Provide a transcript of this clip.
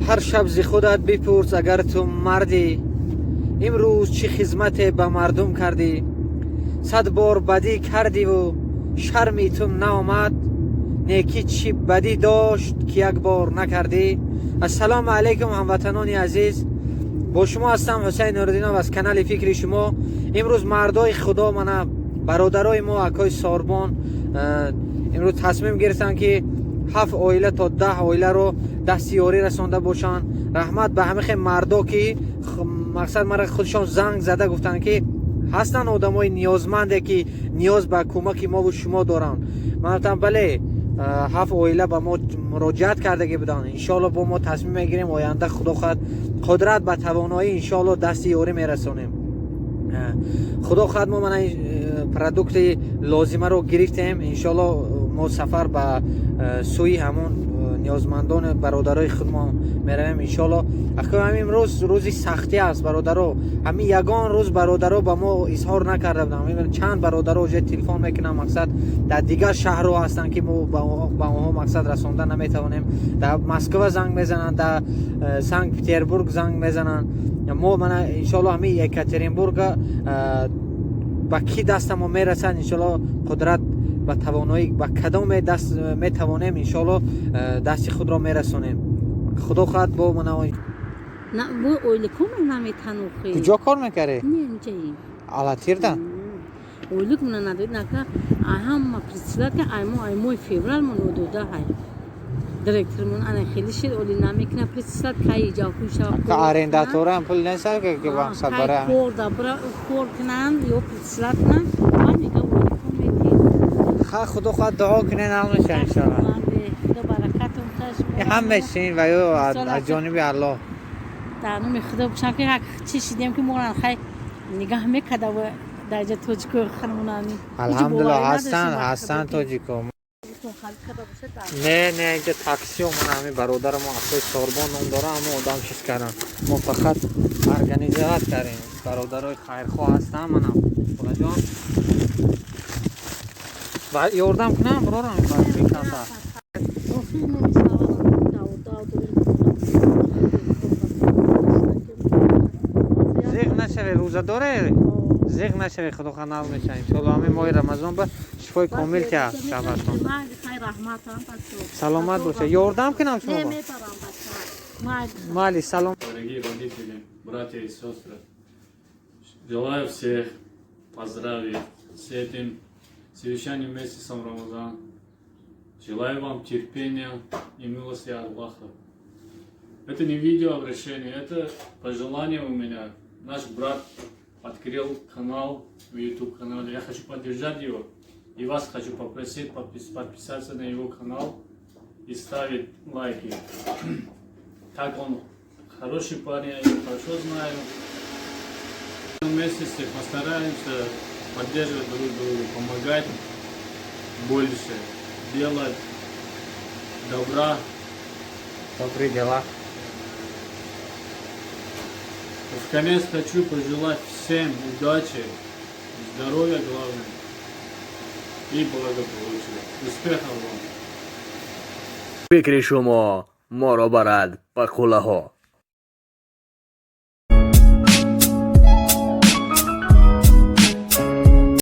هر شب ز خودت بپرس اگر تو مردی، امروز چه خدمت به مردم کردی؟ 100 بار بدی کردی و شرمی تو نآمد، نیکی چی بدی داشت که یک بار نکردی؟ السلام علیکم هموطنان عزیز، با شما هستم حسین نوردینov از کانال فکر شما. امروز مردای خدا منه، برادرای ما اکای ساربان امروز تصمیم گرفتن که 7 عائله تا 10 عائله رو دستیاری رسانده باشن. رحمت به همه مردا که مقصد مرا خودشان زنگ زده گفتن که هستن آدمای نیازمنده که نیاز به کمک ما و شما دارن. من گفتم بله، 7 عائله به ما مراجعت کرده که بدن. انشالله با ما تصمیم میگیریم آینده خدا خواهد قدرت به توانایی انشالله دست یاری میرسونیم. خدا خواهد ما من پروداکت لازمه رو گرفتیم. انشالله ما سفر به سوی همون نیازمندان برادرای خود ما میرویم انشالله. اخیر همین روزی سختی است برادرها، همین یگان روز برادرها به ما اظهار نکرده بودن. همین چند برادرها جای تلفن میکنن مقصد در دیگر شهرها هستن که ما به اونها مقصد رسانده نمیتوانیم. در مسکو زنگ میزنن، در سنت پترزبورگ زنگ میزنن. ما من انشالله همین یکاترینبورگ با کی دست ما میرسن انشالله قدرت و توانایی با کدام دست میتوانیم انشالله دست خود را میرسونیم. خدا خواهد با من. نه بو اویل کوم نمیتونم. کجا کار میکردی؟ نه اینجایی. آلاتیردا. اویل کوم نداری نکه اهم پرسیده که ایمو فیبرال منو های. دیرکتر من آن خیلی شد اولی نمیکنه پرسیده که ایجا کوشا. که آرنداتور هم پول نسال که بانک سباره. کورد برا کور کنن یا پرسیده نه. من میگم اویل کوم میتی. خدا خواهد دعا کنه نمیشه انشالله. هم میشین و یا از جانب الله. در نام خدا باشم که هر چی شدیم که مورن خیلی نگاه میکرده و درجه توجیکو خانمونانی. الحمدلله هستن توجیکو. نه اینجا تاکسی و من همین برادر ما اصلا ساربان نام داره، اما آدم چیز کردن. ما فقط ارگانیزات کردیم. برادرای خیرخواه هستن منم. خدا جان. و یاردم کنم برارم این میکنم. زیغ نشوی، روزه داره زیغ نشوی، خدا خنال میشه انشالله. همین ماه رمضان به شفای کامل که شبتون سلامت باشه. یاردم کنم شما مالی سلام. Дорогие родители, братья и сестры, желаю всех поздравить с этим священным месяцем Рамазан. Желаю вам терпения и милости Аллаха. Это не видеообращение, это пожелание у меня. Наш брат открыл канал в YouTube канале. Я хочу поддержать его. И вас хочу попросить подписаться на его канал и ставить лайки. Так он хороший парень, я его хорошо знаю. В этом месяце постараемся поддерживать друг друга, помогать больше, делать добра. Добрые дела. В конец хочу пожелать всем удачи, здоровья главное и благополучия. Успехов вам! فکر شما ما را برد به قله ها.